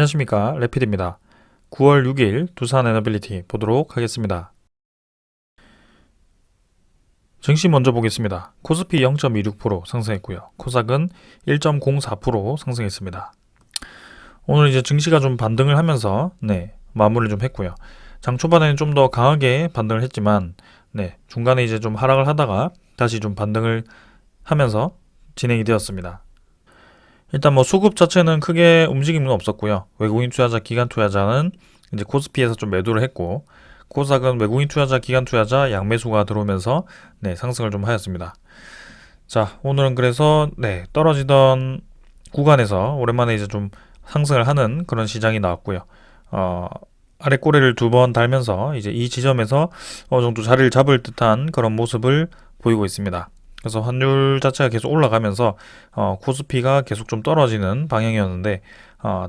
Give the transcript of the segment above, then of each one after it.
안녕하십니까, 레피드입니다. 9월 6일 두산 에너빌리티 보도록 하겠습니다. 증시 먼저 보겠습니다. 코스피 0.26% 상승했고요. 코삭은 1.04% 상승했습니다. 오늘 이제 증시가 좀 반등을 하면서 마무리를 좀 했고요. 장 초반에는 좀 더 강하게 반등을 했지만 중간에 이제 좀 하락을 하다가 다시 좀 반등을 하면서 진행이 되었습니다. 일단 뭐 수급 자체는 크게 움직임은 없었고요. 외국인 투자자, 기관 투자자는 이제 코스피에서 좀 매도를 했고, 코스닥은 외국인 투자자, 기관 투자자 양매수가 들어오면서 상승을 좀 하였습니다. 자, 오늘은 그래서 떨어지던 구간에서 오랜만에 이제 좀 상승을 하는 그런 시장이 나왔고요. 아래 꼬리를 두 번 달면서 이제 이 지점에서 어느 정도 자리를 잡을 듯한 그런 모습을 보이고 있습니다. 그래서 환율 자체가 계속 올라가면서 코스피가 계속 좀 떨어지는 방향이었는데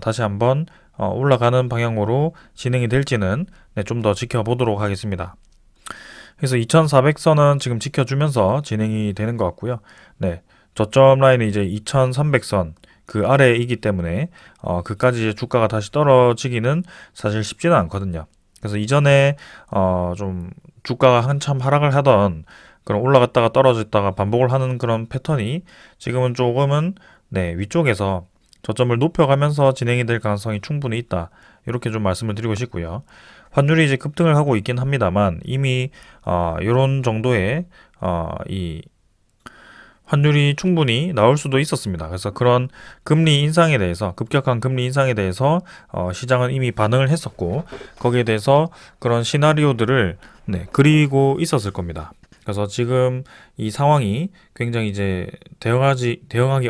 다시 한번 올라가는 방향으로 진행이 될지는 좀 더 지켜보도록 하겠습니다. 그래서 2400선은 지금 지켜주면서 진행이 되는 것 같고요. 저점 라인이 이제 2300선 그 아래이기 때문에 그까지 이제 주가가 다시 떨어지기는 사실 쉽지는 않거든요. 그래서 이전에 좀 주가가 한참 하락을 하던 그런 올라갔다가 떨어졌다가 반복을 하는 그런 패턴이 지금은 조금은 위쪽에서 저점을 높여가면서 진행이 될 가능성이 충분히 있다. 이렇게 좀 말씀을 드리고 싶고요. 환율이 이제 급등을 하고 있긴 합니다만 이미 이런 정도의 이 환율이 충분히 나올 수도 있었습니다. 그래서 그런 금리 인상에 대해서 급격한 금리 인상에 대해서 시장은 이미 반응을 했었고 거기에 대해서 그런 시나리오들을 그리고 있었을 겁니다. 그래서 지금 이 상황이 굉장히 이제 대응하기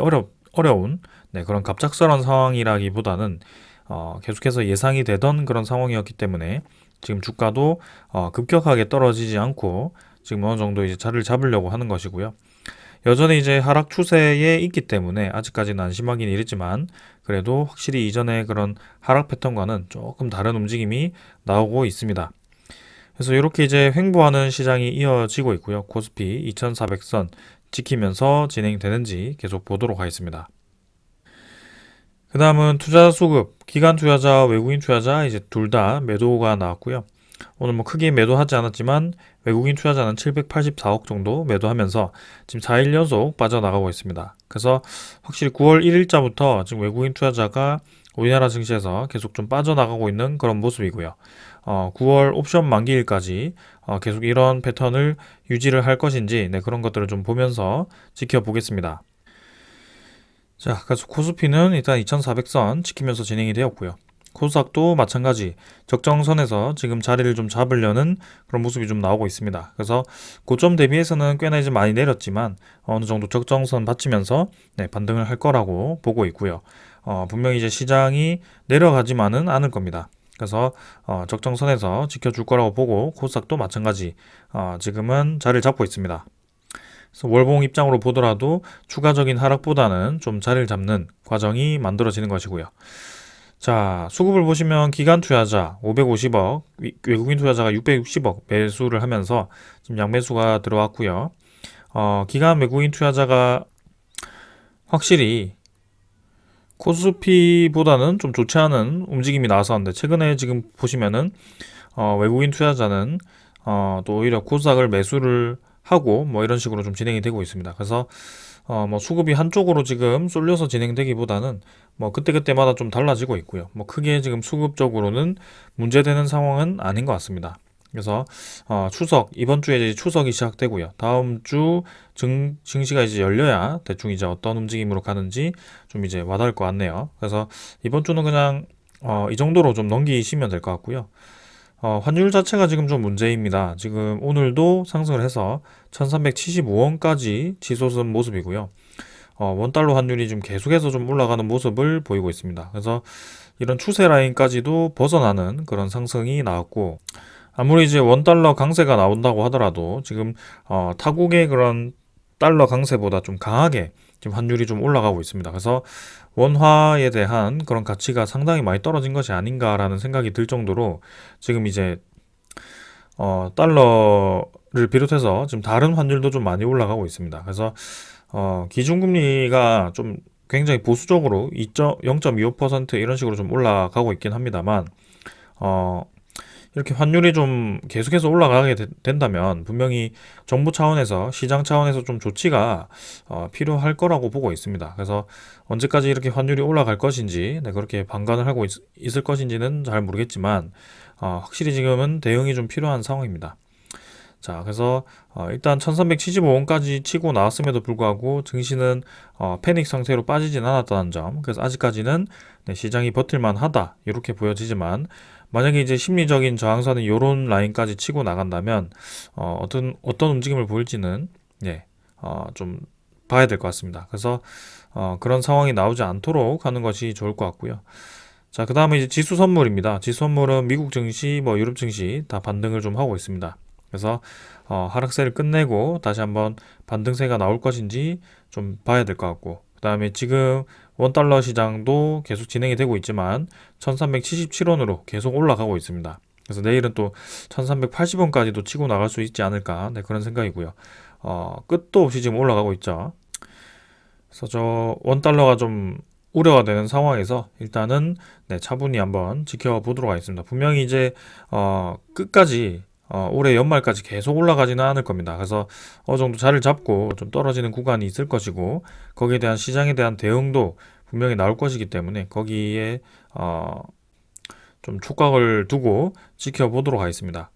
어려운 그런 갑작스러운 상황이라기보다는 계속해서 예상이 되던 그런 상황이었기 때문에 지금 주가도 급격하게 떨어지지 않고 지금 어느 정도 이제 자리를 잡으려고 하는 것이고요. 여전히 이제 하락 추세에 있기 때문에 아직까지는 안심하기는 이르지만 그래도 확실히 이전의 그런 하락 패턴과는 조금 다른 움직임이 나오고 있습니다. 그래서 이렇게 이제 횡보하는 시장이 이어지고 있고요. 코스피 2400선 지키면서 진행되는지 계속 보도록 하겠습니다. 그 다음은 투자 수급, 기관 투자자, 외국인 투자자 이제 둘 다 매도가 나왔고요. 오늘 뭐 크게 매도하지 않았지만 외국인 투자자는 784억 정도 매도하면서 지금 4일 연속 빠져나가고 있습니다. 그래서 확실히 9월 1일자부터 지금 외국인 투자자가 우리나라 증시에서 계속 좀 빠져나가고 있는 그런 모습이고요. 9월 옵션 만기일까지 계속 이런 패턴을 유지를 할 것인지 그런 것들을 좀 보면서 지켜보겠습니다. 자, 그래서 코스피는 일단 2400선 지키면서 진행이 되었고요. 코스닥도 마찬가지 적정선에서 지금 자리를 좀 잡으려는 그런 모습이 좀 나오고 있습니다. 그래서 고점 대비해서는 꽤나 이제 많이 내렸지만 어느 정도 적정선 받치면서 반등을 할 거라고 보고 있고요. 분명히 이제 시장이 내려가지만은 않을 겁니다. 그래서 적정선에서 지켜줄 거라고 보고 코스닥도 마찬가지 지금은 자리를 잡고 있습니다. 그래서 월봉 입장으로 보더라도 추가적인 하락보다는 좀 자리를 잡는 과정이 만들어지는 것이고요. 자, 수급을 보시면 기관 투자자 550억, 외국인 투자자가 660억 매수를 하면서 지금 양매수가 들어왔고요. 기관 외국인 투자자가 확실히 코스피보다는 좀 좋지 않은 움직임이 나왔었는데 최근에 지금 보시면은 외국인 투자자는 또 오히려 코스닥을 매수를 하고 뭐 이런 식으로 좀 진행이 되고 있습니다. 그래서 뭐 수급이 한쪽으로 지금 쏠려서 진행되기보다는 뭐 그때그때마다 좀 달라지고 있고요. 뭐 크게 지금 수급적으로는 문제되는 상황은 아닌 것 같습니다. 그래서 추석 이번 주에 이제 추석이 시작되고요. 다음 주 증시가 이제 열려야 대충 이제 어떤 움직임으로 가는지 좀 이제 와닿을 것 같네요. 그래서 이번 주는 그냥 이 정도로 좀 넘기시면 될 것 같고요. 환율 자체가 지금 좀 문제입니다. 지금 오늘도 상승을 해서 1375원까지 치솟은 모습이고요. 원달러 환율이 좀 계속해서 좀 올라가는 모습을 보이고 있습니다. 그래서 이런 추세 라인까지도 벗어나는 그런 상승이 나왔고 아무리 이제 원달러 강세가 나온다고 하더라도 지금 타국의 그런 달러 강세보다 좀 강하게 지금 환율이 좀 올라가고 있습니다. 그래서 원화에 대한 그런 가치가 상당히 많이 떨어진 것이 아닌가라는 생각이 들 정도로 지금 이제 달러를 비롯해서 지금 다른 환율도 좀 많이 올라가고 있습니다. 그래서 기준금리가 좀 굉장히 보수적으로 0.25% 이런 식으로 좀 올라가고 있긴 합니다만, 어, 이렇게 환율이 좀 계속해서 올라가게 된다면 분명히 정부 차원에서 시장 차원에서 좀 조치가 필요할 거라고 보고 있습니다. 그래서 언제까지 이렇게 환율이 올라갈 것인지, 네, 그렇게 방관을 하고 있을 것인지는 잘 모르겠지만 확실히 지금은 대응이 좀 필요한 상황입니다. 자, 그래서 일단 1375원까지 치고 나왔음에도 불구하고 증시는 패닉 상태로 빠지진 않았다는 점. 그래서 아직까지는 네, 시장이 버틸만 하다 이렇게 보여지지만, 만약에 이제 심리적인 저항선은 이런 라인까지 치고 나간다면 어떤 움직임을 보일지는 네, 좀 봐야 될 것 같습니다. 그래서 그런 상황이 나오지 않도록 하는 것이 좋을 것 같고요. 자, 그 다음에 이제 지수 선물입니다. 지수 선물은 미국 증시, 뭐 유럽 증시 다 반등을 좀 하고 있습니다. 그래서 하락세를 끝내고 다시 한번 반등세가 나올 것인지 좀 봐야 될 것 같고, 그 다음에 지금 원달러 시장도 계속 진행이 되고 있지만 1377원으로 계속 올라가고 있습니다. 그래서 내일은 또 1380원까지도 치고 나갈 수 있지 않을까, 네, 그런 생각이고요. 끝도 없이 지금 올라가고 있죠. 그래서 저 원달러가 좀 우려가 되는 상황에서 일단은 네, 차분히 한번 지켜보도록 하겠습니다. 분명히 이제 끝까지 올해 연말까지 계속 올라가지는 않을 겁니다. 그래서 어느 정도 자리를 잡고 좀 떨어지는 구간이 있을 것이고, 거기에 대한 시장에 대한 대응도 분명히 나올 것이기 때문에 거기에 좀 촉각을 두고 지켜보도록 하겠습니다.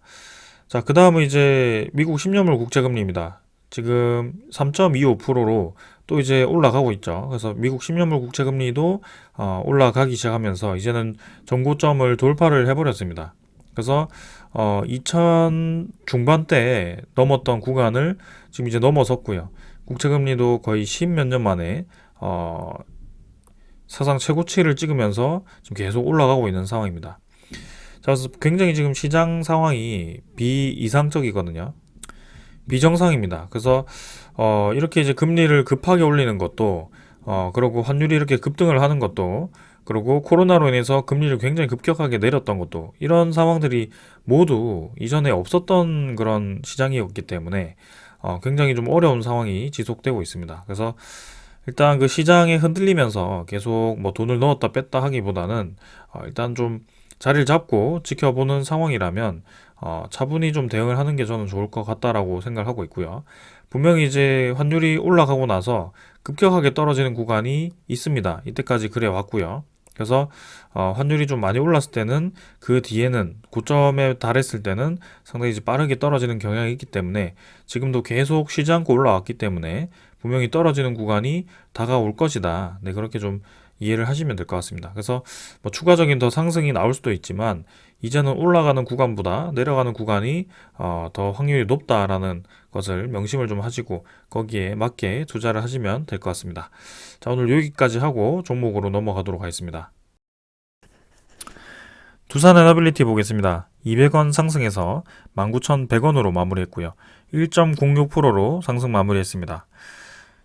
자, 그 다음은 이제 미국 10년물 국채금리입니다. 지금 3.25%로 또 이제 올라가고 있죠. 그래서 미국 10년물 국채금리도 올라가기 시작하면서 이제는 전고점을 돌파를 해버렸습니다. 그래서 2000 중반대에 넘었던 구간을 지금 이제 넘어섰고요. 국채금리도 거의 10 몇 년 만에 사상 최고치를 찍으면서 지금 계속 올라가고 있는 상황입니다. 자, 그래서 굉장히 지금 시장 상황이 비이상적이거든요. 비정상입니다. 그래서 이렇게 이제 금리를 급하게 올리는 것도, 그리고 환율이 이렇게 급등을 하는 것도, 그리고 코로나로 인해서 금리를 굉장히 급격하게 내렸던 것도, 이런 상황들이 모두 이전에 없었던 그런 시장이었기 때문에 굉장히 좀 어려운 상황이 지속되고 있습니다. 그래서 일단 그 시장에 흔들리면서 계속 뭐 돈을 넣었다 뺐다 하기보다는 일단 좀 자리를 잡고 지켜보는 상황이라면 차분히 좀 대응을 하는 게 저는 좋을 것 같다라고 생각하고 있고요. 분명히 이제 환율이 올라가고 나서 급격하게 떨어지는 구간이 있습니다. 이때까지 그래 왔고요. 그래서 환율이 좀 많이 올랐을 때는 그 뒤에는 고점에 달했을 때는 상당히 이제 빠르게 떨어지는 경향이 있기 때문에, 지금도 계속 쉬지 않고 올라왔기 때문에 분명히 떨어지는 구간이 다가올 것이다. 네, 그렇게 좀 이해를 하시면 될 것 같습니다. 그래서 뭐 추가적인 더 상승이 나올 수도 있지만, 이제는 올라가는 구간보다 내려가는 구간이 더 확률이 높다라는 것을 명심을 좀 하시고 거기에 맞게 투자를 하시면 될 것 같습니다. 자, 오늘 여기까지 하고 종목으로 넘어가도록 하겠습니다. 두산에너빌리티 보겠습니다. 200원 상승해서 19,100원으로 마무리했고요. 1.06%로 상승 마무리했습니다.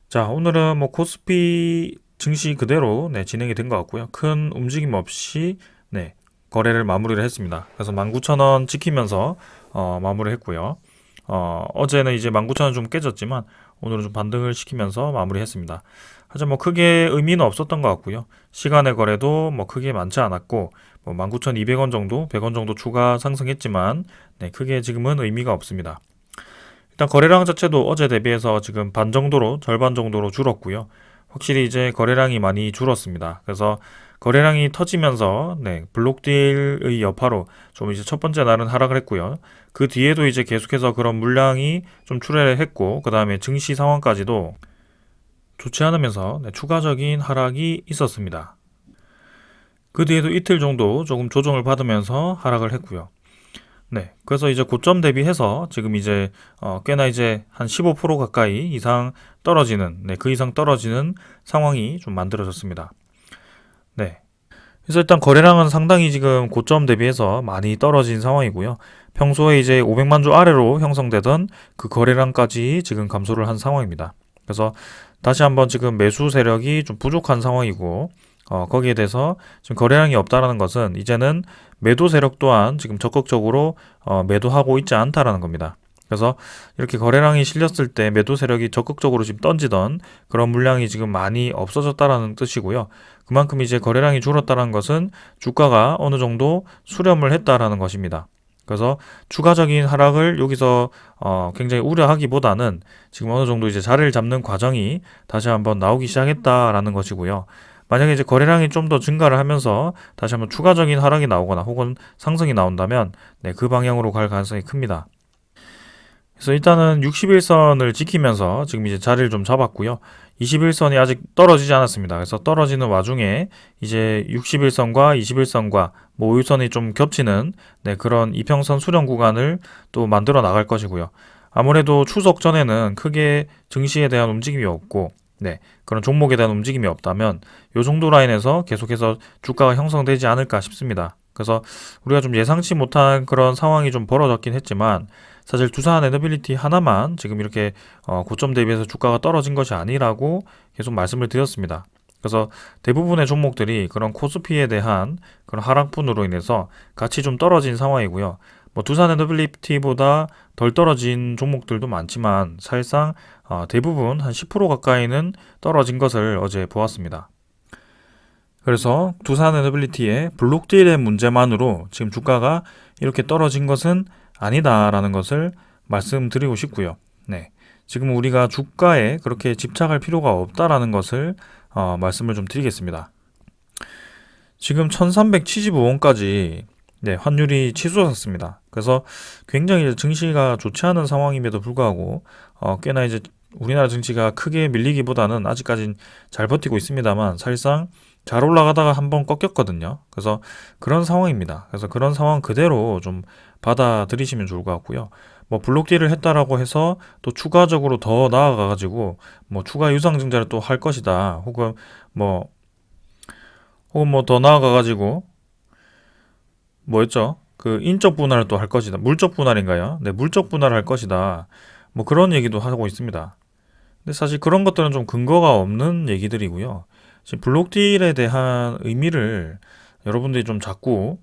자, 오늘은 뭐 코스피 증시 그대로 네, 진행이 된 것 같고요. 큰 움직임 없이 네, 거래를 마무리를 했습니다. 그래서 19,000원 지키면서 마무리를 했고요. 어제는 이제 19,000원 좀 깨졌지만 오늘은 좀 반등을 시키면서 마무리했습니다. 하지만 뭐 크게 의미는 없었던 것 같고요. 시간의 거래도 뭐 크게 많지 않았고, 뭐 19,200원 정도, 100원 정도 추가 상승했지만 네, 크게 지금은 의미가 없습니다. 일단 거래량 자체도 어제 대비해서 지금 반 정도로, 절반 정도로 줄었고요. 확실히 이제 거래량이 많이 줄었습니다. 그래서 거래량이 터지면서 네, 블록딜의 여파로 좀 이제 첫 번째 날은 하락을 했고요. 그 뒤에도 이제 계속해서 그런 물량이 좀 출회를 했고, 그 다음에 증시 상황까지도 좋지 않으면서 네, 추가적인 하락이 있었습니다. 그 뒤에도 이틀 정도 조금 조정을 받으면서 하락을 했고요. 네, 그래서 이제 고점 대비해서 지금 이제 꽤나 이제 한 15% 가까이 이상 떨어지는, 네, 그 이상 떨어지는 상황이 좀 만들어졌습니다. 네. 그래서 일단 거래량은 상당히 지금 고점 대비해서 많이 떨어진 상황이고요. 평소에 이제 500만 주 아래로 형성되던 그 거래량까지 지금 감소를 한 상황입니다. 그래서 다시 한번 지금 매수 세력이 좀 부족한 상황이고, 거기에 대해서 지금 거래량이 없다라는 것은 이제는 매도 세력 또한 지금 적극적으로 매도하고 있지 않다라는 겁니다. 그래서 이렇게 거래량이 실렸을 때 매도 세력이 적극적으로 지금 던지던 그런 물량이 지금 많이 없어졌다라는 뜻이고요. 그만큼 이제 거래량이 줄었다는 것은 주가가 어느 정도 수렴을 했다라는 것입니다. 그래서 추가적인 하락을 여기서 굉장히 우려하기보다는 지금 어느 정도 이제 자리를 잡는 과정이 다시 한번 나오기 시작했다라는 것이고요. 만약에 이제 거래량이 좀 더 증가를 하면서 다시 한번 추가적인 하락이 나오거나 혹은 상승이 나온다면 네, 그 방향으로 갈 가능성이 큽니다. 그래서 일단은 61선을 지키면서 지금 이제 자리를 좀 잡았고요. 21선이 아직 떨어지지 않았습니다. 그래서 떨어지는 와중에 이제 61선과 21선과 뭐 5일선이 좀 겹치는 네, 그런 이평선 수렴 구간을 또 만들어 나갈 것이고요. 아무래도 추석 전에는 크게 증시에 대한 움직임이 없고 네, 그런 종목에 대한 움직임이 없다면 요 정도 라인에서 계속해서 주가가 형성되지 않을까 싶습니다. 그래서 우리가 좀 예상치 못한 그런 상황이 좀 벌어졌긴 했지만 사실 두산 에너빌리티 하나만 지금 이렇게 고점 대비해서 주가가 떨어진 것이 아니라고 계속 말씀을 드렸습니다. 그래서 대부분의 종목들이 그런 코스피에 대한 그런 하락분으로 인해서 같이 좀 떨어진 상황이고요. 뭐 두산 에너빌리티보다 덜 떨어진 종목들도 많지만 사실상 대부분 한 10% 가까이는 떨어진 것을 어제 보았습니다. 그래서 두산 에너빌리티의 블록딜의 문제만으로 지금 주가가 이렇게 떨어진 것은 아니다라는 것을 말씀드리고 싶고요. 네. 지금 우리가 주가에 그렇게 집착할 필요가 없다라는 것을 말씀을 좀 드리겠습니다. 지금 1375원까지 네, 환율이 치솟았습니다. 그래서 굉장히 증시가 좋지 않은 상황임에도 불구하고 꽤나 이제 우리나라 증시가 크게 밀리기보다는 아직까진 잘 버티고 있습니다만 사실상 잘 올라가다가 한번 꺾였거든요. 그래서 그런 상황입니다. 그래서 그런 상황 그대로 좀 받아들이시면 좋을 것 같고요. 뭐 블록딜을 했다라고 해서 또 추가적으로 더 나아가가지고 뭐 추가 유상증자를 또 할 것이다. 뭐 혹은 뭐 더 나아가가지고 뭐였죠? 그 인적 분할을 또 할 것이다. 물적 분할인가요? 네, 물적 분할을 할 것이다. 뭐 그런 얘기도 하고 있습니다. 근데 사실 그런 것들은 좀 근거가 없는 얘기들이고요. 지금 블록딜에 대한 의미를 여러분들이 좀 자꾸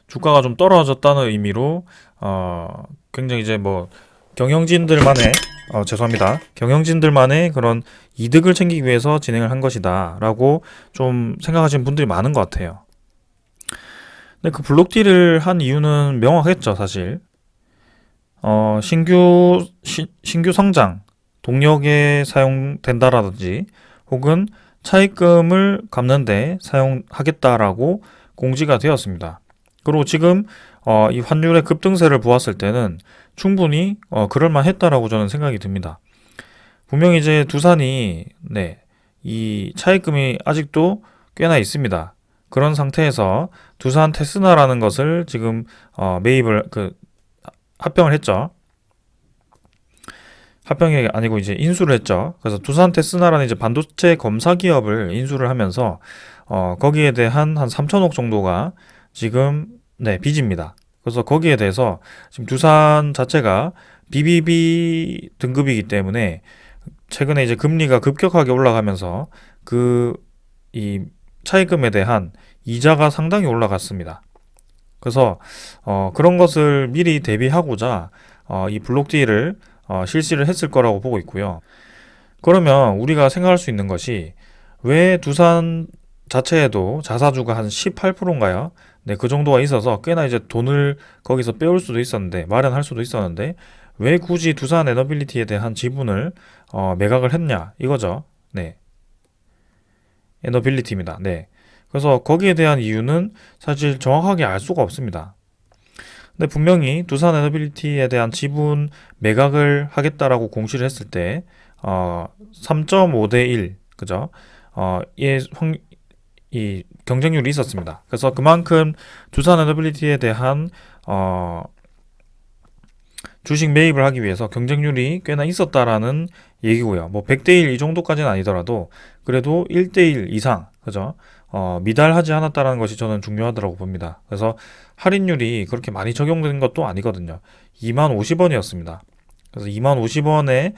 주가가 좀 떨어졌다는 의미로 굉장히 이제 뭐 경영진들만의 죄송합니다. 경영진들만의 그런 이득을 챙기기 위해서 진행을 한 것이다라고 좀 생각하시는 분들이 많은 것 같아요. 근데 그 블록딜을 한 이유는 명확했죠, 사실. 신규 성장, 동력에 사용된다라든지 혹은 차입금을 갚는데 사용하겠다라고 공지가 되었습니다. 그리고 지금 이 환율의 급등세를 보았을 때는 충분히 그럴만했다라고 저는 생각이 듭니다. 분명히 이제 두산이 네, 이 차입금이 아직도 꽤나 있습니다. 그런 상태에서 두산 테스나라는 것을 지금 매입을 합병을 했죠. 합병이 아니고 이제 인수를 했죠. 그래서 두산 테스나라는 이제 반도체 검사 기업을 인수를 하면서 거기에 대한 한 3천억 정도가 지금 네, 빚입니다. 그래서 거기에 대해서 지금 두산 자체가 BBB 등급이기 때문에 최근에 이제 금리가 급격하게 올라가면서 이 차입금에 대한 이자가 상당히 올라갔습니다. 그래서 그런 것을 미리 대비하고자 이 블록딜을 실시를 했을 거라고 보고 있고요. 그러면 우리가 생각할 수 있는 것이 왜 두산 자체에도 자사주가 한 18%인가요? 네, 그 정도가 있어서 꽤나 이제 돈을 거기서 빼올 수도 있었는데 마련할 수도 있었는데 왜 굳이 두산 에너빌리티에 대한 지분을 매각을 했냐 이거죠. 네, 에너빌리티입니다. 네. 그래서 거기에 대한 이유는 사실 정확하게 알 수가 없습니다. 근데 분명히 두산 에너빌리티에 대한 지분 매각을 하겠다라고 공시를 했을 때 3.5대 1, 그죠? 이 경쟁률이 있었습니다. 그래서 그만큼 두산 에너빌리티에 대한 주식 매입을 하기 위해서 경쟁률이 꽤나 있었다라는 얘기고요. 뭐 100대 1 이 정도까지는 아니더라도 그래도 1대 1 이상, 그죠? 미달하지 않았다라는 것이 저는 중요하다고 봅니다. 그래서 할인율이 그렇게 많이 적용된 것도 아니거든요. 2만 50원이었습니다. 그래서 2만 50원에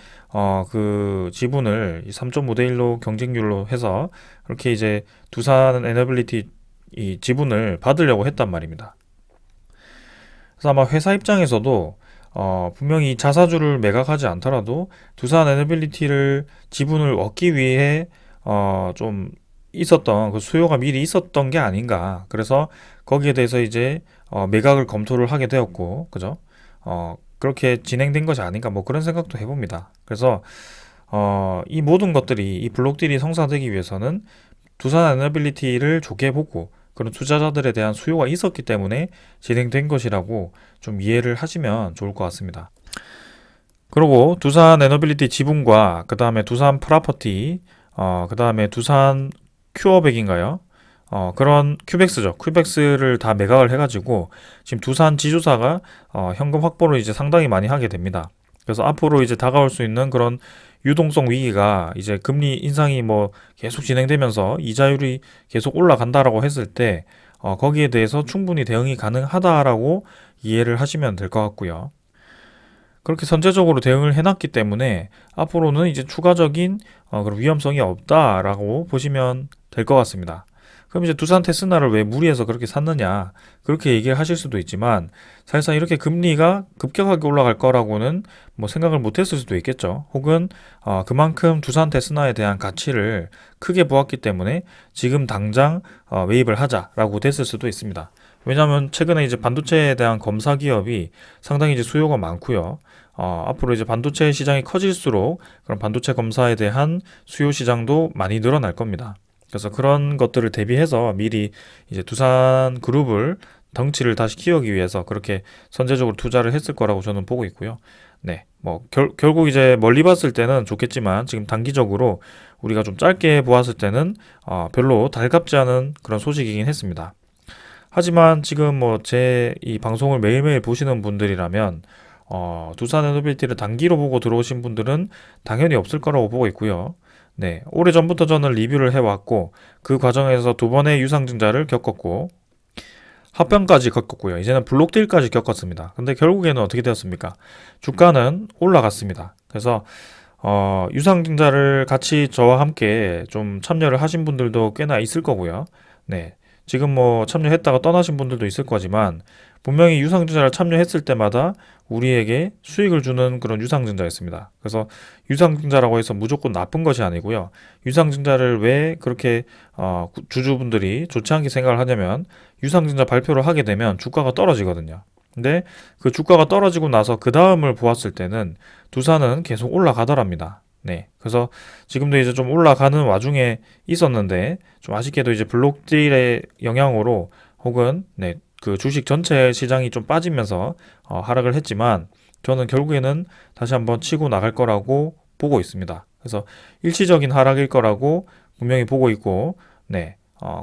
그 지분을 3.5대 1로 경쟁률로 해서 그렇게 이제 두산 에너빌리티 이 지분을 받으려고 했단 말입니다. 그래서 아마 회사 입장에서도 분명히 자사주를 매각하지 않더라도 두산 에너빌리티를 지분을 얻기 위해 좀 있었던 그 수요가 미리 있었던 게 아닌가. 그래서 거기에 대해서 이제 매각을 검토를 하게 되었고, 그죠? 그렇게 진행된 것이 아닌가 뭐 그런 생각도 해봅니다. 그래서 이 모든 것들이 이 블록딜이 성사되기 위해서는 두산 에너빌리티를 좋게 보고 그런 투자자들에 대한 수요가 있었기 때문에 진행된 것이라고 좀 이해를 하시면 좋을 것 같습니다. 그리고 두산 에너빌리티 지분과 그 다음에 두산 프라퍼티, 그 다음에 두산 큐어백인가요? 그런 큐백스죠. 큐백스를 다 매각을 해가지고 지금 두산 지주사가 현금 확보를 이제 상당히 많이 하게 됩니다. 그래서 앞으로 이제 다가올 수 있는 그런 유동성 위기가 이제 금리 인상이 뭐 계속 진행되면서 이자율이 계속 올라간다라고 했을 때 거기에 대해서 충분히 대응이 가능하다라고 이해를 하시면 될 것 같고요. 그렇게 선제적으로 대응을 해놨기 때문에 앞으로는 이제 추가적인 그런 위험성이 없다라고 보시면 될 것 같습니다. 그럼 이제 두산 테스나를 왜 무리해서 그렇게 샀느냐 그렇게 얘기를 하실 수도 있지만 사실상 이렇게 금리가 급격하게 올라갈 거라고는 뭐 생각을 못했을 수도 있겠죠. 혹은 그만큼 두산 테스나에 대한 가치를 크게 보았기 때문에 지금 당장 매입을 하자라고 됐을 수도 있습니다. 왜냐하면 최근에 이제 반도체에 대한 검사 기업이 상당히 이제 수요가 많고요. 앞으로 이제 반도체 시장이 커질수록 그런 반도체 검사에 대한 수요 시장도 많이 늘어날 겁니다. 그래서 그런 것들을 대비해서 미리 이제 두산 그룹을 덩치를 다시 키우기 위해서 그렇게 선제적으로 투자를 했을 거라고 저는 보고 있고요. 네, 뭐 결국 이제 멀리 봤을 때는 좋겠지만 지금 단기적으로 우리가 좀 짧게 보았을 때는 별로 달갑지 않은 그런 소식이긴 했습니다. 하지만 지금 뭐 제 이 방송을 매일매일 보시는 분들이라면 두산 에너빌리티를 단기로 보고 들어오신 분들은 당연히 없을 거라고 보고 있고요. 네, 오래전부터 저는 리뷰를 해왔고 그 과정에서 두 번의 유상증자를 겪었고 합병까지 겪었고요. 이제는 블록딜까지 겪었습니다. 근데 결국에는 어떻게 되었습니까? 주가는 올라갔습니다. 그래서 유상증자를 같이 저와 함께 좀 참여를 하신 분들도 꽤나 있을 거고요. 네, 지금 뭐 참여했다가 떠나신 분들도 있을 거지만 분명히 유상증자를 참여했을 때마다 우리에게 수익을 주는 그런 유상증자였습니다. 그래서 유상증자라고 해서 무조건 나쁜 것이 아니고요. 유상증자를 왜 그렇게 주주분들이 좋지 않게 생각을 하냐면 유상증자 발표를 하게 되면 주가가 떨어지거든요. 근데 그 주가가 떨어지고 나서 그 다음을 보았을 때는 두산은 계속 올라가더랍니다. 네. 그래서 지금도 이제 좀 올라가는 와중에 있었는데 좀 아쉽게도 이제 블록딜의 영향으로 혹은 네, 그 주식 전체 시장이 좀 빠지면서 하락을 했지만 저는 결국에는 다시 한번 치고 나갈 거라고 보고 있습니다. 그래서 일시적인 하락일 거라고 분명히 보고 있고 네,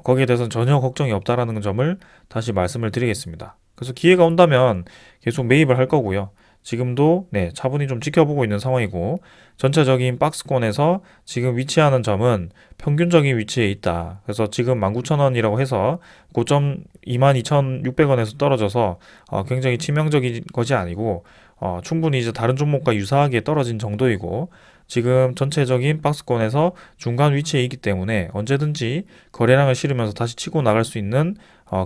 거기에 대해서는 전혀 걱정이 없다라는 점을 다시 말씀을 드리겠습니다. 그래서 기회가 온다면 계속 매입을 할 거고요. 지금도 네, 차분히 좀 지켜보고 있는 상황이고 전체적인 박스권에서 지금 위치하는 점은 평균적인 위치에 있다. 그래서 지금 19,000원이라고 해서 고점 22,600원에서 떨어져서 굉장히 치명적인 것이 아니고 충분히 이제 다른 종목과 유사하게 떨어진 정도이고 지금 전체적인 박스권에서 중간 위치에 있기 때문에 언제든지 거래량을 실으면서 다시 치고 나갈 수 있는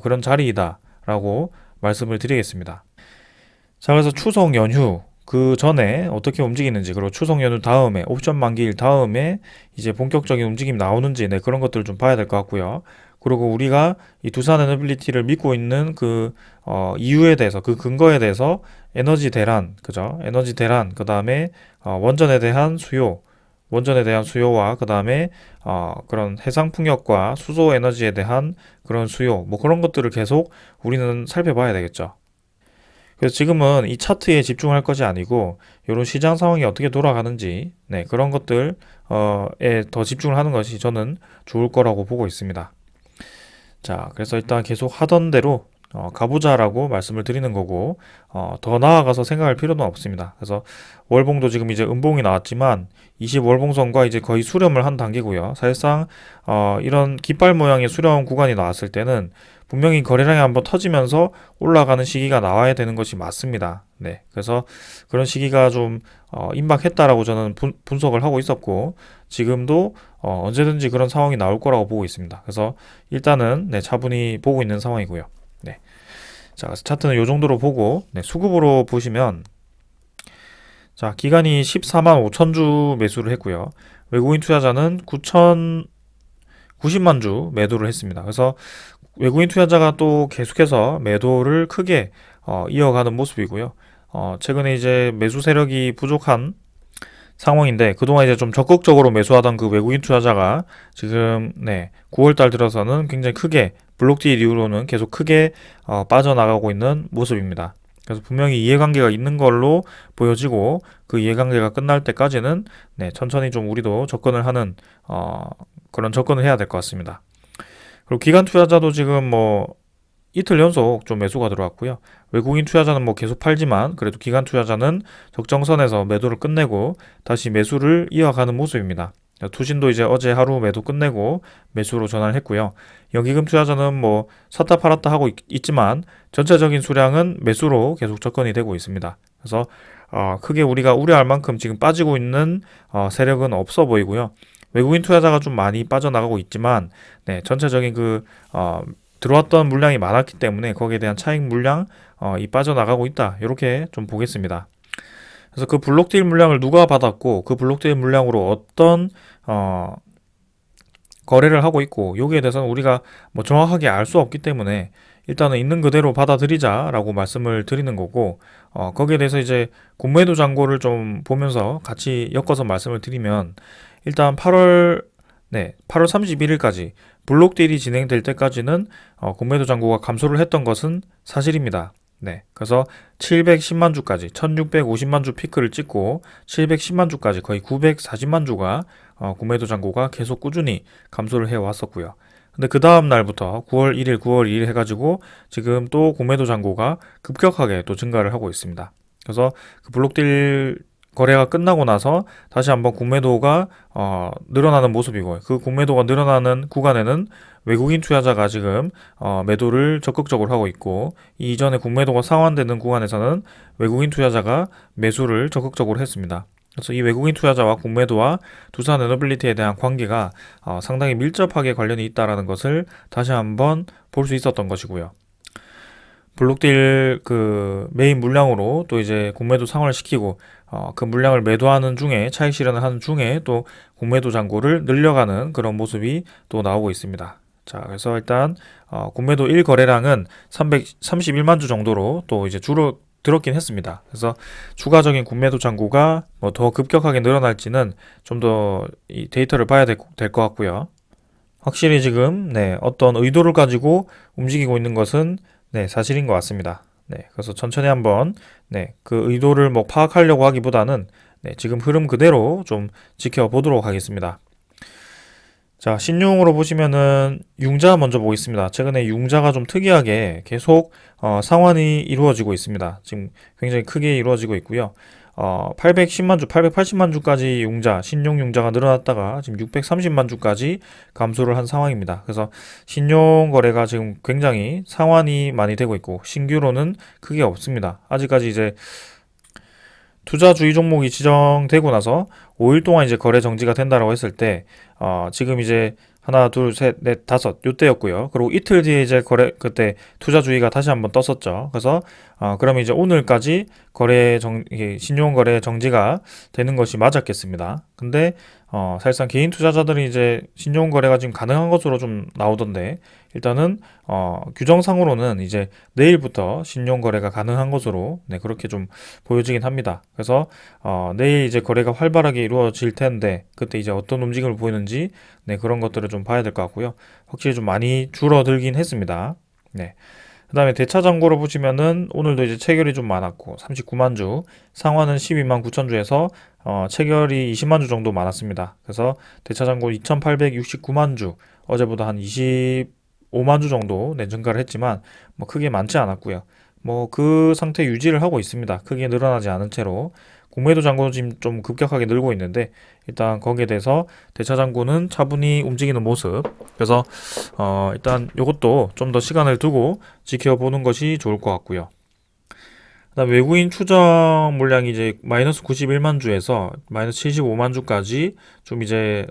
그런 자리이다라고 말씀을 드리겠습니다. 자, 그래서 추석 연휴 그 전에 어떻게 움직이는지 그리고 추석 연휴 다음에 옵션 만기일 다음에 이제 본격적인 움직임 나오는지 네, 그런 것들을 좀 봐야 될 것 같고요. 그리고 우리가 이 두산 에너빌리티를 믿고 있는 그 이유에 대해서 그 근거에 대해서 에너지 대란 그죠? 에너지 대란 그 다음에 원전에 대한 수요 원전에 대한 수요와 그 다음에 그런 해상 풍력과 수소 에너지에 대한 그런 수요 뭐 그런 것들을 계속 우리는 살펴봐야 되겠죠. 그래서 지금은 이 차트에 집중할 것이 아니고 이런 시장 상황이 어떻게 돌아가는지 네, 그런 것들에 더 집중을 하는 것이 저는 좋을 거라고 보고 있습니다. 자, 그래서 일단 계속 하던 대로 가보자라고 말씀을 드리는 거고 더 나아가서 생각할 필요는 없습니다. 그래서 월봉도 지금 이제 음봉이 나왔지만 20월봉선과 이제 거의 수렴을 한 단계고요. 사실상 이런 깃발 모양의 수렴 구간이 나왔을 때는 분명히 거래량이 한번 터지면서 올라가는 시기가 나와야 되는 것이 맞습니다. 네, 그래서 그런 시기가 좀 임박했다라고 저는 분석을 하고 있었고 지금도 언제든지 그런 상황이 나올 거라고 보고 있습니다. 그래서 일단은 네, 차분히 보고 있는 상황이고요. 네. 자, 그래서 차트는 이 정도로 보고 네, 수급으로 보시면 자, 기간이 14만 5천 주 매수를 했고요. 외국인 투자자는 9,090만 주 매도를 했습니다. 그래서 외국인 투자자가 또 계속해서 매도를 크게 이어가는 모습이고요. 최근에 이제 매수 세력이 부족한 상황인데 그동안 이제 좀 적극적으로 매수하던 그 외국인 투자자가 지금 9월 달 들어서는 굉장히 크게 블록딜 이후로는 계속 크게 빠져나가고 있는 모습입니다. 그래서 분명히 이해관계가 있는 걸로 보여지고 그 이해관계가 끝날 때까지는 천천히 좀 우리도 접근을 하는 그런 접근을 해야 될 것 같습니다. 그리고 기관 투자자도 지금 뭐 이틀 연속 좀 매수가 들어왔고요. 외국인 투자자는 뭐 계속 팔지만 그래도 기관 투자자는 적정선에서 매도를 끝내고 다시 매수를 이어가는 모습입니다. 투신도 이제 어제 하루 매도 끝내고 매수로 전환을 했고요. 연기금 투자자는 뭐 샀다 팔았다 하고 있지만 전체적인 수량은 매수로 계속 접근이 되고 있습니다. 그래서 크게 우리가 우려할 만큼 지금 빠지고 있는 세력은 없어 보이고요. 외국인 투자자가 좀 많이 빠져나가고 있지만 전체적인 들어왔던 물량이 많았기 때문에 거기에 대한 차익 물량 이 빠져나가고 있다. 이렇게 좀 보겠습니다. 그래서 그 블록딜 물량을 누가 받았고 그 블록딜 물량으로 어떤 거래를 하고 있고 여기에 대해서는 우리가 뭐 정확하게 알 수 없기 때문에 일단은 있는 그대로 받아들이자라고 말씀을 드리는 거고 거기에 대해서 이제 공매도 잔고를 좀 보면서 같이 엮어서 말씀을 드리면 일단 8월 31일까지 블록딜이 진행될 때까지는 공매도 잔고가 감소를 했던 것은 사실입니다. 그래서 710만 주까지 1650만 주 피크를 찍고 710만 주까지 거의 940만 주가 공매도 잔고가 계속 꾸준히 감소를 해 왔었고요. 근데 그 다음 날부터 9월 1일, 9월 2일 해가지고 지금 또 공매도 잔고가 급격하게 또 증가를 하고 있습니다. 그래서 그 블록딜 거래가 끝나고 나서 다시 한번 공매도가 늘어나는 모습이고 그 공매도가 늘어나는 구간에는 외국인 투자자가 지금 매도를 적극적으로 하고 있고 이전에 공매도가 상환되는 구간에서는 외국인 투자자가 매수를 적극적으로 했습니다. 그래서 이 외국인 투자자와 공매도와 두산 에너빌리티에 대한 관계가 상당히 밀접하게 관련이 있다라는 것을 다시 한번 볼 수 있었던 것이고요. 블록딜 그 메인 물량으로 또 이제 공매도 상환을 시키고 그 물량을 매도하는 중에 차익 실현을 하는 중에 또 공매도 잔고를 늘려가는 그런 모습이 또 나오고 있습니다. 자, 그래서 일단 공매도 1거래량은 331만 주 정도로 또 이제 들었긴 했습니다. 그래서 추가적인 공매도 잔고가 뭐 더 급격하게 늘어날지는 좀 더 이 데이터를 봐야 될 것 같고요. 확실히 지금 어떤 의도를 가지고 움직이고 있는 것은 사실인 것 같습니다. 그래서 천천히 한번 그 의도를 뭐 파악하려고 하기보다는 지금 흐름 그대로 좀 지켜보도록 하겠습니다. 자, 신용으로 보시면은 융자 먼저 보겠습니다. 최근에 융자가 좀 특이하게 계속 상환이 이루어지고 있습니다. 지금 굉장히 크게 이루어지고 있고요. 810만 주, 880만 주까지 신용 융자가 늘어났다가 지금 630만 주까지 감소를 한 상황입니다. 그래서 신용 거래가 지금 굉장히 상환이 많이 되고 있고 신규로는 크게 없습니다. 아직까지 이제 투자 주의 종목이 지정되고 나서 5일 동안 이제 거래 정지가 된다라고 했을 때 지금 이제 하나, 둘, 셋, 넷, 다섯 요때였고요. 그리고 이틀 뒤에 이제 그때 투자 주의가 다시 한번 떴었죠. 그래서 그러면 이제 오늘까지 신용 거래 정지가 되는 것이 맞았겠습니다. 근데 사실상 개인 투자자들이 이제 신용 거래가 지금 가능한 것으로 좀 나오던데 일단은 규정상으로는 이제 내일부터 신용 거래가 가능한 것으로 그렇게 좀 보여지긴 합니다. 그래서 내일 이제 거래가 활발하게 이루어질 텐데 그때 이제 어떤 움직임을 보이는지 그런 것들을 좀 봐야 될 것 같고요. 확실히 좀 많이 줄어들긴 했습니다. 그 다음에 대차 잔고로 보시면은 오늘도 이제 체결이 좀 많았고 39만 주, 상환은 12만 9천 주에서 체결이 20만 주 정도 많았습니다. 그래서 대차 잔고 2,869만 주, 어제보다 한 25만 주 정도 증가를 했지만 뭐 크게 많지 않았고요. 뭐 그 상태 유지를 하고 있습니다. 크게 늘어나지 않은 채로. 공매도 잔고는 지금 좀 급격하게 늘고 있는데 일단 거기에 대해서 대차 잔고는 차분히 움직이는 모습. 그래서 일단 이것도 좀 더 시간을 두고 지켜보는 것이 좋을 것 같고요. 그다음 외국인 추정 물량이 이제 마이너스 91만 주에서 마이너스 75만 주까지 좀 이제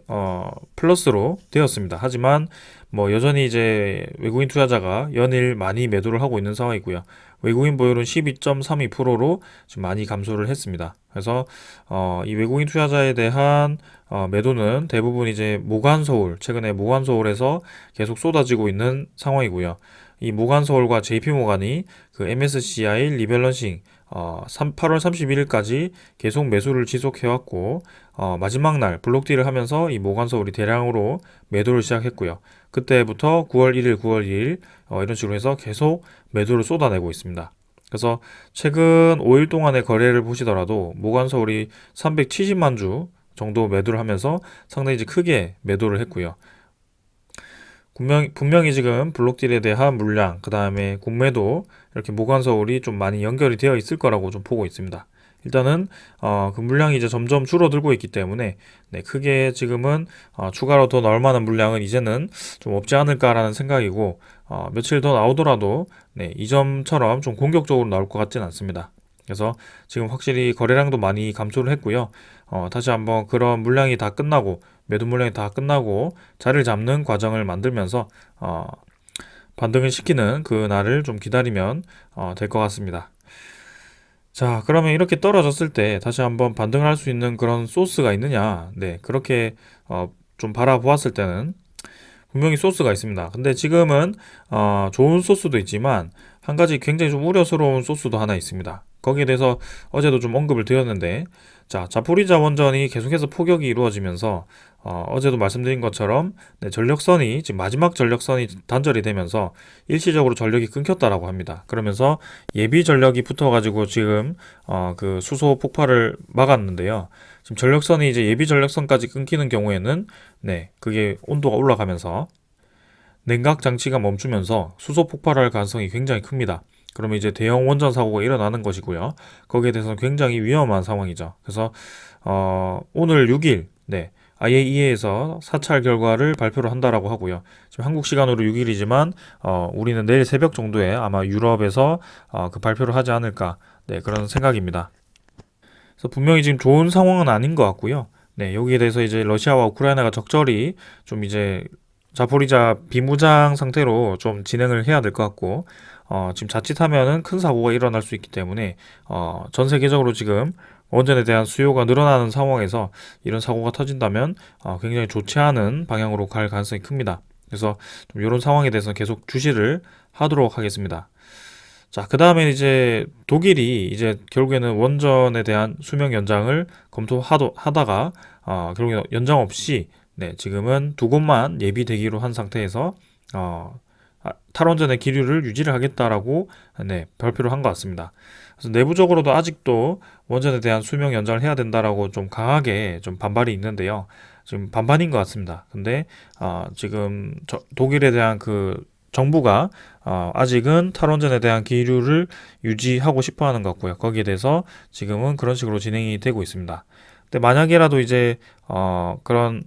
플러스로 되었습니다. 하지만 뭐 여전히 이제 외국인 투자자가 연일 많이 매도를 하고 있는 상황이고요. 외국인 보율은 12.32%로 지금 많이 감소를 했습니다. 그래서 이 외국인 투자자에 대한 매도는 대부분 이제 모관서울, 최근에 모관서울에서 계속 쏟아지고 있는 상황이고요. 이 모관서울과 JP모간이 그 MSCI 리밸런싱 8월 31일까지 계속 매수를 지속해왔고 마지막 날 블록딜을 하면서 이 모관서울이 대량으로 매도를 시작했고요. 그때부터 9월 1일, 9월 2일 이런 식으로 해서 계속 매도를 쏟아내고 있습니다. 그래서 최근 5일 동안의 거래를 보시더라도 모관서울이 370만 주 정도 매도를 하면서 상당히 이제 크게 매도를 했고요. 분명히 지금 블록딜에 대한 물량, 그 다음에 공매도 이렇게 모관서울이 좀 많이 연결이 되어 있을 거라고 좀 보고 있습니다. 일단은 그 물량이 이제 점점 줄어들고 있기 때문에 네, 크게 지금은 추가로 더 나올 만한 물량은 이제는 좀 없지 않을까라는 생각이고 며칠 더 나오더라도 네, 이점처럼 좀 공격적으로 나올 것 같지는 않습니다. 그래서 지금 확실히 거래량도 많이 감소를 했고요. 다시 한번 그런 물량이 다 끝나고 매도 물량이 다 끝나고 자리를 잡는 과정을 만들면서 반등을 시키는 그 날을 좀 기다리면 될 것 같습니다. 자, 그러면 이렇게 떨어졌을 때 다시 한번 반등을 할 수 있는 그런 소스가 있느냐? 네, 그렇게 좀 바라보았을 때는 분명히 소스가 있습니다. 근데 지금은 좋은 소스도 있지만 한 가지 굉장히 좀 우려스러운 소스도 하나 있습니다. 거기에 대해서 어제도 좀 언급을 드렸는데, 자, 자포리자 원전이 계속해서 포격이 이루어지면서 어제도 말씀드린 것처럼 네, 전력선이 지금 마지막 전력선이 단절이 되면서 일시적으로 전력이 끊겼다라고 합니다. 그러면서 예비 전력이 붙어가지고 지금 그 수소 폭발을 막았는데요. 지금 전력선이 이제 예비 전력선까지 끊기는 경우에는 네, 그게 온도가 올라가면서 냉각 장치가 멈추면서 수소 폭발할 가능성이 굉장히 큽니다. 그러면 이제 대형 원전 사고가 일어나는 것이고요. 거기에 대해서는 굉장히 위험한 상황이죠. 그래서 오늘 6일 네, IAEA에서 사찰 결과를 발표를 한다라고 하고요. 지금 한국 시간으로 6일이지만 우리는 내일 새벽 정도에 아마 유럽에서 그 발표를 하지 않을까 네, 그런 생각입니다. 그래서 분명히 지금 좋은 상황은 아닌 것 같고요. 네, 여기에 대해서 이제 러시아와 우크라이나가 적절히 좀 이제 자포리자 비무장 상태로 좀 진행을 해야 될 것 같고, 지금 자칫하면은 큰 사고가 일어날 수 있기 때문에, 전 세계적으로 지금 원전에 대한 수요가 늘어나는 상황에서 이런 사고가 터진다면, 굉장히 좋지 않은 방향으로 갈 가능성이 큽니다. 그래서 좀 이런 상황에 대해서 계속 주시를 하도록 하겠습니다. 자, 그 다음에 이제 독일이 이제 결국에는 원전에 대한 수명 연장을 검토하다가, 결국에 연장 없이 네, 지금은 두 곳만 예비대기로 한 상태에서 탈원전의 기류를 유지를 하겠다라고 네, 발표를 한 것 같습니다. 그래서 내부적으로도 아직도 원전에 대한 수명 연장을 해야 된다라고 좀 강하게 좀 반발이 있는데요. 지금 반반인 것 같습니다. 근데 지금 독일에 대한 그 정부가 아직은 탈원전에 대한 기류를 유지하고 싶어 하는 것 같고요. 거기에 대해서 지금은 그런 식으로 진행이 되고 있습니다. 근데 만약에라도 이제 그런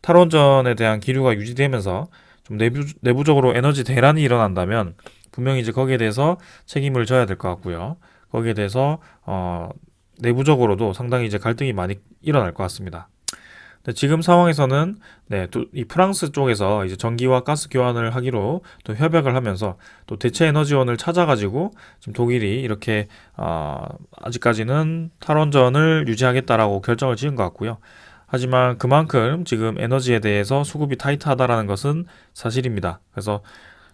탈원전에 대한 기류가 유지되면서 좀 내부적으로 에너지 대란이 일어난다면 분명히 이제 거기에 대해서 책임을 져야 될 것 같고요. 거기에 대해서 내부적으로도 상당히 이제 갈등이 많이 일어날 것 같습니다. 근데 지금 상황에서는 네, 이 프랑스 쪽에서 이제 전기와 가스 교환을 하기로 또 협약을 하면서 또 대체 에너지원을 찾아가지고 지금 독일이 이렇게 아직까지는 탈원전을 유지하겠다라고 결정을 지은 것 같고요. 하지만 그만큼 지금 에너지에 대해서 수급이 타이트하다라는 것은 사실입니다. 그래서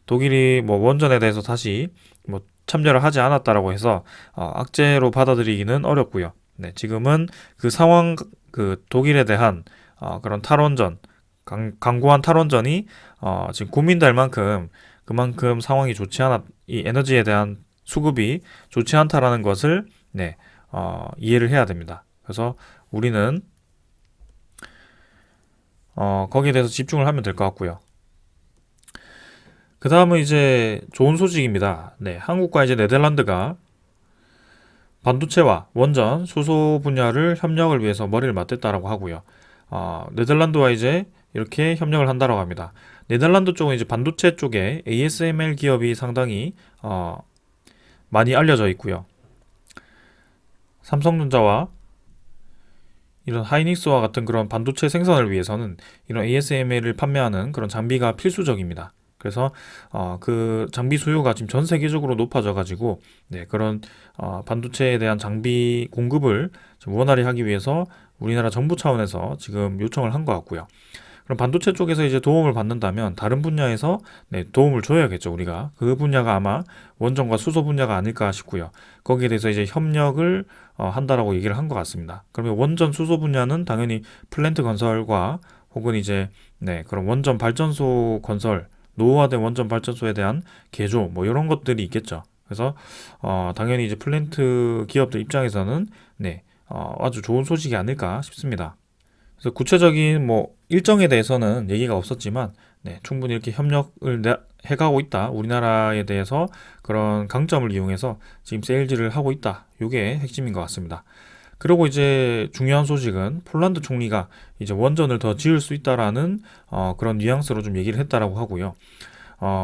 독일이 뭐 원전에 대해서 다시 뭐 참여를 하지 않았다라고 해서 악재로 받아들이기는 어렵고요. 네, 지금은 그 상황, 그 독일에 대한 그런 탈원전, 강고한 탈원전이 지금 고민될 만큼 그만큼 상황이 좋지 않았, 이 에너지에 대한 수급이 좋지 않다라는 것을 네, 이해를 해야 됩니다. 그래서 우리는 거기에 대해서 집중을 하면 될 것 같고요. 그 다음은 이제 좋은 소식입니다. 네, 한국과 이제 네덜란드가 반도체와 원전, 수소 분야를 협력을 위해서 머리를 맞댔다라고 하고요. 네덜란드와 이제 이렇게 협력을 한다라고 합니다. 네덜란드 쪽은 이제 반도체 쪽에 ASML 기업이 상당히 많이 알려져 있고요. 삼성전자와 이런 하이닉스와 같은 그런 반도체 생산을 위해서는 이런 ASML을 판매하는 그런 장비가 필수적입니다. 그래서 그 장비 수요가 지금 전 세계적으로 높아져 가지고 네, 그런 반도체에 대한 장비 공급을 좀 원활히 하기 위해서 우리나라 정부 차원에서 지금 요청을 한 것 같고요. 그럼 반도체 쪽에서 이제 도움을 받는다면 다른 분야에서 네, 도움을 줘야겠죠, 우리가. 그 분야가 아마 원전과 수소 분야가 아닐까 싶고요. 거기에 대해서 이제 협력을 한다라고 얘기를 한 것 같습니다. 그러면 원전 수소 분야는 당연히 플랜트 건설과 혹은 이제 네, 그런 원전 발전소 건설, 노후화된 원전 발전소에 대한 개조 뭐 이런 것들이 있겠죠. 그래서 당연히 이제 플랜트 기업들 입장에서는 네, 아주 좋은 소식이 아닐까 싶습니다. 그래서 구체적인 뭐 일정에 대해서는 얘기가 없었지만 네, 충분히 이렇게 협력을 해가고 있다. 우리나라에 대해서 그런 강점을 이용해서 지금 세일즈를 하고 있다. 이게 핵심인 것 같습니다. 그리고 이제 중요한 소식은 폴란드 총리가 이제 원전을 더 지을 수 있다라는 그런 뉘앙스로 좀 얘기를 했다라고 하고요.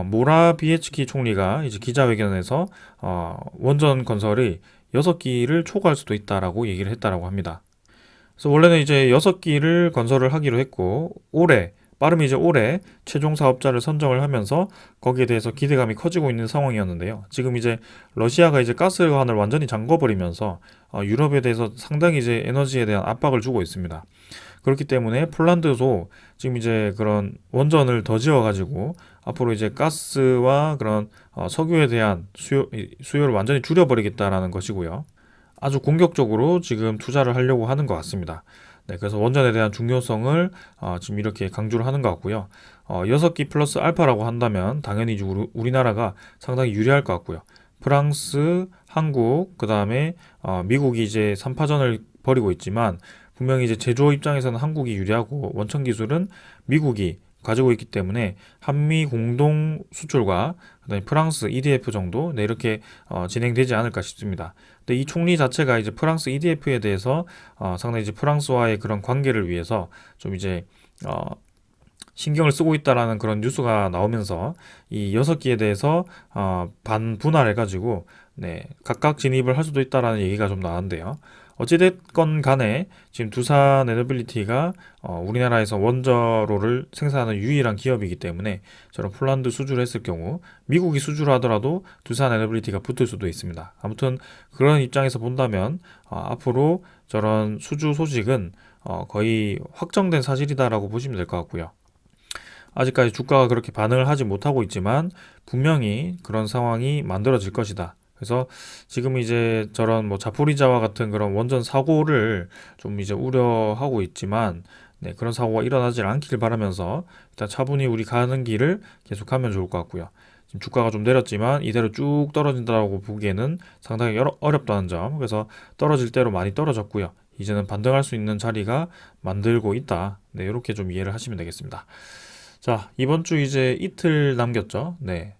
모라비에츠키 총리가 이제 기자회견에서 원전 건설이 6기를 초과할 수도 있다라고 얘기를 했다라고 합니다. 그래서 원래는 이제 6기를 건설을 하기로 했고 빠르면 이제 올해 최종 사업자를 선정을 하면서 거기에 대해서 기대감이 커지고 있는 상황이었는데요. 지금 이제 러시아가 이제 가스관을 완전히 잠궈버리면서 유럽에 대해서 상당히 이제 에너지에 대한 압박을 주고 있습니다. 그렇기 때문에 폴란드도 지금 이제 그런 원전을 더 지어가지고 앞으로 이제 가스와 그런 석유에 대한 수요를 완전히 줄여버리겠다라는 것이고요. 아주 공격적으로 지금 투자를 하려고 하는 것 같습니다. 네, 그래서 원전에 대한 중요성을 지금 이렇게 강조를 하는 것 같고요. 6기 플러스 알파라고 한다면 당연히 이제 우리나라가 상당히 유리할 것 같고요. 프랑스, 한국, 그 다음에 미국이 이제 3파전을 벌이고 있지만 분명히 이제 제조 입장에서는 한국이 유리하고 원천 기술은 미국이 가지고 있기 때문에 한미 공동 수출과 그다음에 프랑스 EDF 정도 네, 이렇게 진행되지 않을까 싶습니다. 근데 이 총리 자체가 이제 프랑스 EDF에 대해서 상당히 이제 프랑스와의 그런 관계를 위해서 좀 이제 신경을 쓰고 있다라는 그런 뉴스가 나오면서 이 6기에 대해서 반분할해가지고 네, 각각 진입을 할 수도 있다라는 얘기가 좀 나왔는데요. 어찌됐건 간에 지금 두산 에너빌리티가 우리나라에서 원자로를 생산하는 유일한 기업이기 때문에 저런 폴란드 수주를 했을 경우 미국이 수주를 하더라도 두산 에너빌리티가 붙을 수도 있습니다. 아무튼 그런 입장에서 본다면 앞으로 저런 수주 소식은 거의 확정된 사실이다라고 보시면 될 것 같고요. 아직까지 주가가 그렇게 반응을 하지 못하고 있지만 분명히 그런 상황이 만들어질 것이다. 그래서 지금 이제 저런 뭐 자포리자와 같은 그런 원전 사고를 좀 이제 우려하고 있지만 네, 그런 사고가 일어나지 않기를 바라면서 일단 차분히 우리 가는 길을 계속하면 좋을 것 같고요. 지금 주가가 좀 내렸지만 이대로 쭉 떨어진다고 보기에는 상당히 어렵다는 점. 그래서 떨어질 대로 많이 떨어졌고요. 이제는 반등할 수 있는 자리가 만들고 있다. 네, 이렇게 좀 이해를 하시면 되겠습니다. 자, 이번 주 이제 이틀 남겼죠. 네.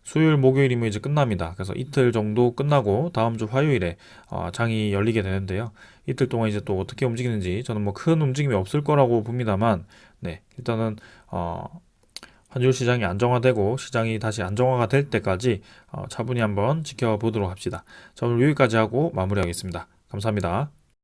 수요일, 목요일이면 이제 끝납니다. 그래서 이틀 정도 끝나고 다음 주 화요일에 장이 열리게 되는데요. 이틀 동안 이제 또 어떻게 움직이는지 저는 뭐 큰 움직임이 없을 거라고 봅니다만, 네, 일단은 한 주 시장이 안정화되고 시장이 다시 안정화가 될 때까지 차분히 한번 지켜보도록 합시다. 자, 오늘 여기까지 하고 마무리하겠습니다. 감사합니다.